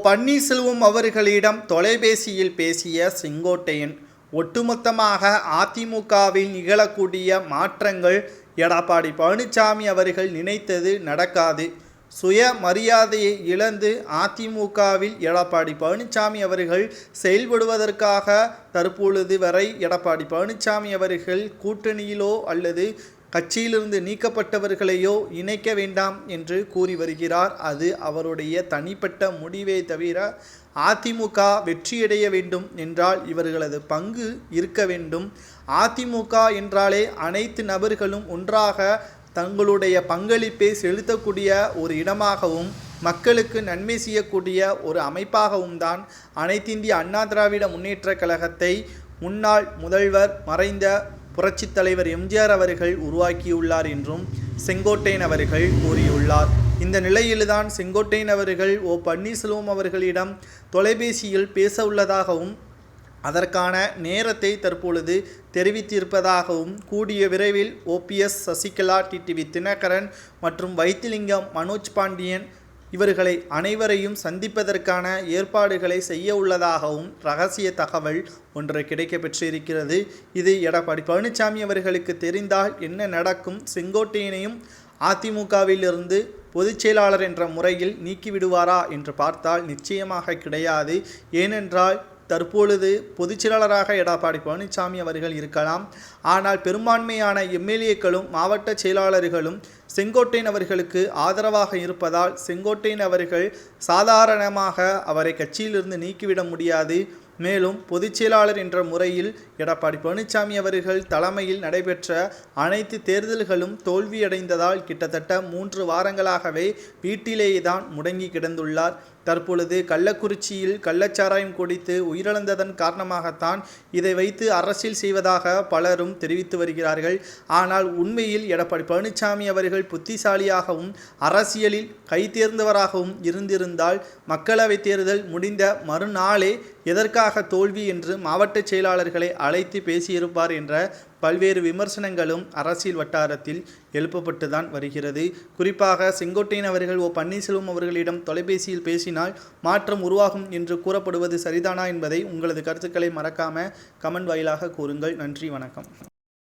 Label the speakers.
Speaker 1: பன்னீர்செல்வம் அவர்களிடம் தொலைபேசியில் பேசிய செங்கோட்டையன், ஒட்டுமொத்தமாக அதிமுகவில் நிகழக்கூடிய மாற்றங்கள் எடப்பாடி பழனிசாமி அவர்கள் நினைத்தது நடக்காது. சுயமரியாதையை இழந்து அதிமுகவில் எடப்பாடி பழனிசாமி அவர்கள் செயல்படுவதற்காக தற்பொழுது வரை எடப்பாடி பழனிசாமி அவர்கள் கூட்டணியிலோ அல்லது கட்சியிலிருந்து நீக்கப்பட்டவர்களையோ இணைக்க வேண்டாம் என்று கூறி வருகிறார். அது அவருடைய தனிப்பட்ட முடிவை தவிர அதிமுக வெற்றியடைய வேண்டும் என்றால் இவர்களது பங்கு இருக்க வேண்டும். அதிமுக என்றாலே அனைத்து நபர்களும் ஒன்றாக தங்களுடைய பங்களிப்பை செலுத்தக்கூடிய ஒரு இடமாகவும் மக்களுக்கு நன்மை செய்யக்கூடிய ஒரு அமைப்பாகவும் தான் அனைத்திந்திய அண்ணா திராவிட முன்னேற்ற கழகத்தை முன்னாள் முதல்வர் மறைந்த புரட்சித் தலைவர் எம்ஜிஆர் அவர்கள் உருவாக்கியுள்ளார் என்றும் செங்கோட்டையன் அவர்கள் கூறியுள்ளார். இந்த நிலையில்தான் செங்கோட்டையன் அவர்கள் பன்னீர்செல்வம் அவர்களிடம் தொலைபேசியில் பேச உள்ளதாகவும் அதற்கான நேரத்தை தற்பொழுது தெரிவித்திருப்பதாகவும் கூடிய விரைவில் OPS சசிகலா, டிடிவி தினகரன் மற்றும் வைத்திலிங்கம், மனோஜ் பாண்டியன் இவர்களை அனைவரையும் சந்திப்பதற்கான ஏற்பாடுகளை செய்ய உள்ளதாகவும் ரகசிய தகவல் ஒன்று கிடைக்கப்பெற்றிருக்கிறது. இது எடப்பாடி பழனிசாமி அவர்களுக்கு தெரிந்தால் என்ன நடக்கும்? செங்கோட்டையனையும் அதிமுகவிலிருந்து பொதுச் செயலாளர் என்ற முறையில் நீக்கிவிடுவாரா என்று பார்த்தால் நிச்சயமாக கிடையாது. ஏனென்றால் தற்பொழுது பொதுச் செயலாளராக எடப்பாடி பழனிசாமி அவர்கள் இருக்கலாம். ஆனால் பெரும்பான்மையான எம்எல்ஏக்களும் மாவட்ட செயலாளர்களும் செங்கோட்டையன் அவர்களுக்கு ஆதரவாக இருப்பதால் செங்கோட்டையன் அவர்கள் சாதாரணமாக அவரை கட்சியிலிருந்து நீக்கிவிட முடியாது. மேலும் பொதுச் செயலாளர் என்ற முறையில் எடப்பாடி பழனிசாமி அவர்கள் தலைமையில் நடைபெற்ற அனைத்து தேர்தல்களும் தோல்வியடைந்ததால் கிட்டத்தட்ட 3 வாரங்களாகவே வீட்டிலேயே தான் முடங்கி கிடந்துள்ளார். தற்பொழுது கள்ளக்குறிச்சியில் கள்ளச்சாராயம் குடித்து உயிரிழந்ததன் காரணமாகத்தான் இதை வைத்து அரசியல் செய்வதாக பலரும் தெரிவித்து வருகிறார்கள். ஆனால் உண்மையில் எடப்பாடி பழனிசாமி அவர்கள் புத்திசாலியாகவும் அரசியலில் கைதேர்ந்தவராகவும் இருந்திருந்தால் மக்களவை தேர்தல் முடிந்த மறுநாளே எதற்காக தோல்வி என்று மாவட்ட செயலாளர்களை அழைத்து பேசியிருப்பார் என்ற பல்வேறு விமர்சனங்களும் அரசியல் வட்டாரத்தில் எழுப்பப்பட்டு தான் வருகிறது. குறிப்பாக செங்கோட்டையன் அவர்கள் பன்னீர்செல்வம் அவர்களிடம் தொலைபேசியில் பேசினால் மாற்றம் உருவாகும் என்று கூறப்படுவது சரிதானா என்பதை உங்களது கருத்துக்களை மறக்காம கமெண்ட் வாயிலாக கூறுங்கள். நன்றி, வணக்கம்.